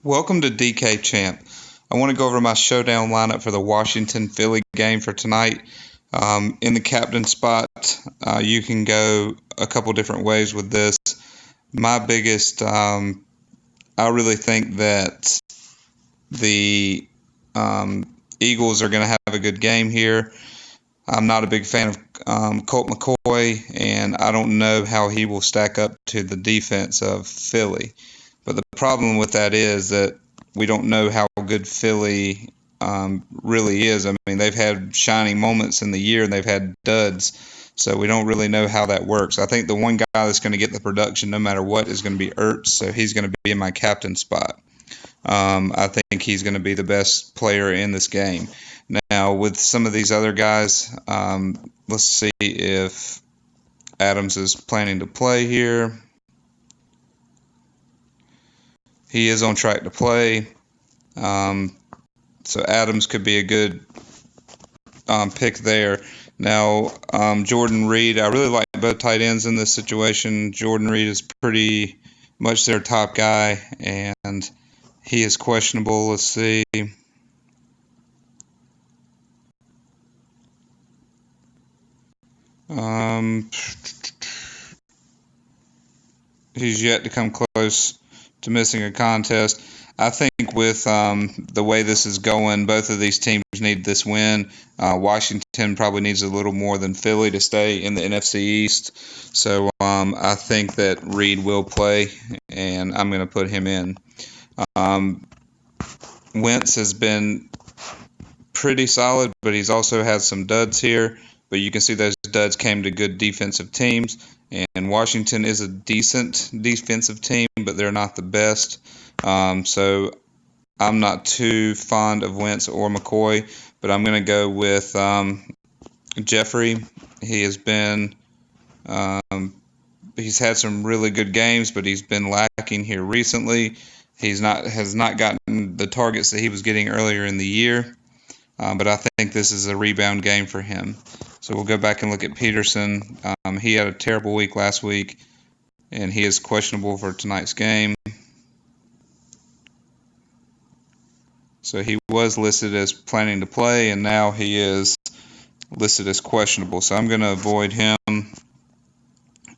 Welcome to DK Champ. I want to go over my showdown lineup for the Washington-Philly game for tonight. In the captain spot, you can go a couple different ways with this. My biggest, I really think that the Eagles are going to have a good game here. I'm not a big fan of Colt McCoy, and I don't know how he will stack up to the defense of Philly. But the problem with that is that we don't know how good Philly really is. I mean, they've had shining moments in the year and they've had duds. So we don't really know how that works. I think the one guy that's going to get the production no matter what is going to be Ertz, so he's going to be in my captain spot. I think he's going to be the best player in this game. Now, with some of these other guys, let's see if Adams is planning to play here. He is on track to play. So Adams could be a good pick there. Now, Jordan Reed, I really like both tight ends in this situation. Jordan Reed is pretty much their top guy, and he is questionable. Let's see. He's yet to come close to missing a contest. I think with the way this is going, both of these teams need this win. Washington probably needs a little more than Philly to stay in the NFC East. So I think that Reed will play, and I'm going to put him in. Wentz has been pretty solid, but he's also had some duds here. But you can see those duds came to good defensive teams. And Washington is a decent defensive team, but they're not the best. So I'm not too fond of Wentz or McCoy, but I'm going to go with Jeffrey. He has been he's had some really good games, but he's been lacking here recently. Has not gotten the targets that he was getting earlier in the year. But I think this is a rebound game for him. So we'll go back and look at Peterson. He had a terrible week last week, and he is questionable for tonight's game. So he was listed as planning to play, and now he is listed as questionable. So I'm going to avoid him,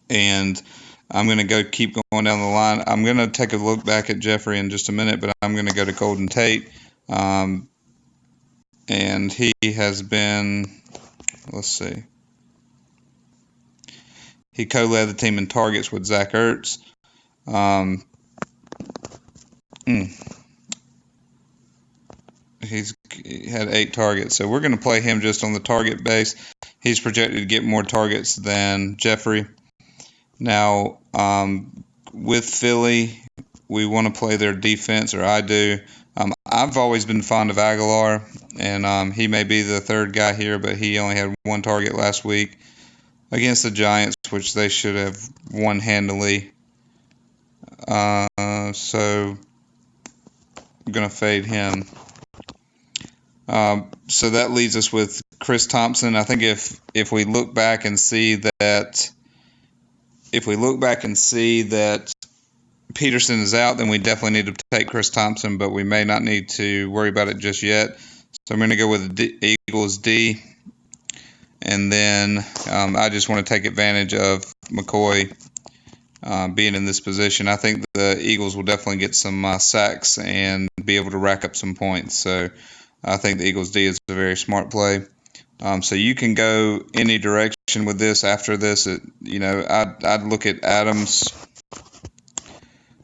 and I'm going to keep going down the line. I'm going to take a look back at Jeffrey in just a minute, but I'm going to go to Golden Tate. And he has been, let's see, he co-led the team in targets with Zach Ertz. He's had 8 targets, so we're going to play him just on the target base. He's projected to get more targets than Jeffrey. Now, with Philly, we want to play their defense, or I do. I've always been fond of Aguilar, and he may be the third guy here, but he only had 1 target last week against the Giants, which they should have won handily. So I'm going to fade him. So that leaves us with Chris Thompson. I think if we look back and see that Peterson is out, then we definitely need to take Chris Thompson, but we may not need to worry about it just yet. So I'm going to go with the Eagles D, and then I just want to take advantage of McCoy being in this position. I think the Eagles will definitely get some sacks and be able to rack up some points. So I think the Eagles D is a very smart play. So you can go any direction with this. After this, I'd look at Adams.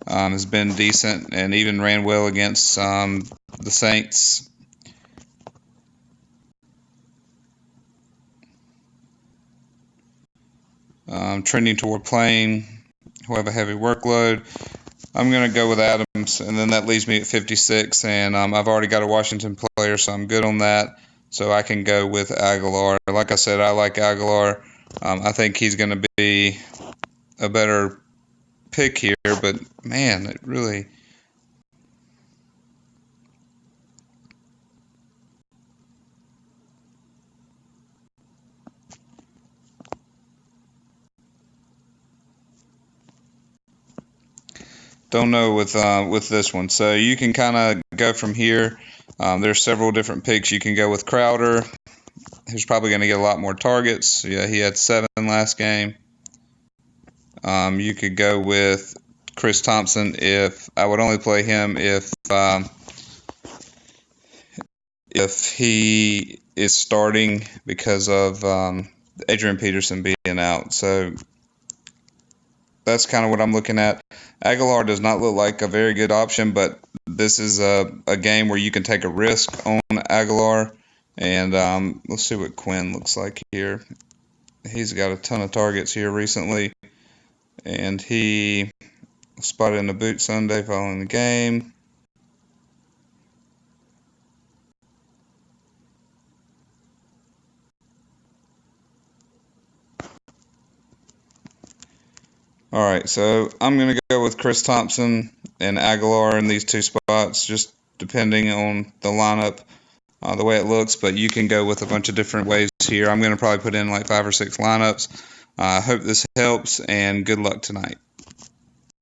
Has been decent and even ran well against the Saints. Trending toward playing, who have a heavy workload. I'm going to go with Adams, and then that leaves me at 56, and I've already got a Washington player, so I'm good on that. So I can go with Aguilar. Like I said, I like Aguilar. I think he's going to be a better pick here, but man, it really... don't know with this one. So you can kind of go from here. There's several different picks. You can go with Crowder. He's probably going to get a lot more targets. Yeah, he had 7 last game. You could go with Chris Thompson. If I would only play him if he is starting because of Adrian Peterson being out. So that's kind of what I'm looking at. Aguilar does not look like a very good option, but this is a game where you can take a risk on Aguilar. And let's see what Quinn looks like here. He's got a ton of targets here recently. And he spotted in the boot Sunday following the game. All right, so I'm going to go with Chris Thompson and Aguilar in these 2 spots, just depending on the lineup, the way it looks. But you can go with a bunch of different ways here. I'm going to probably put in like 5 or 6 lineups. I hope this helps, and good luck tonight.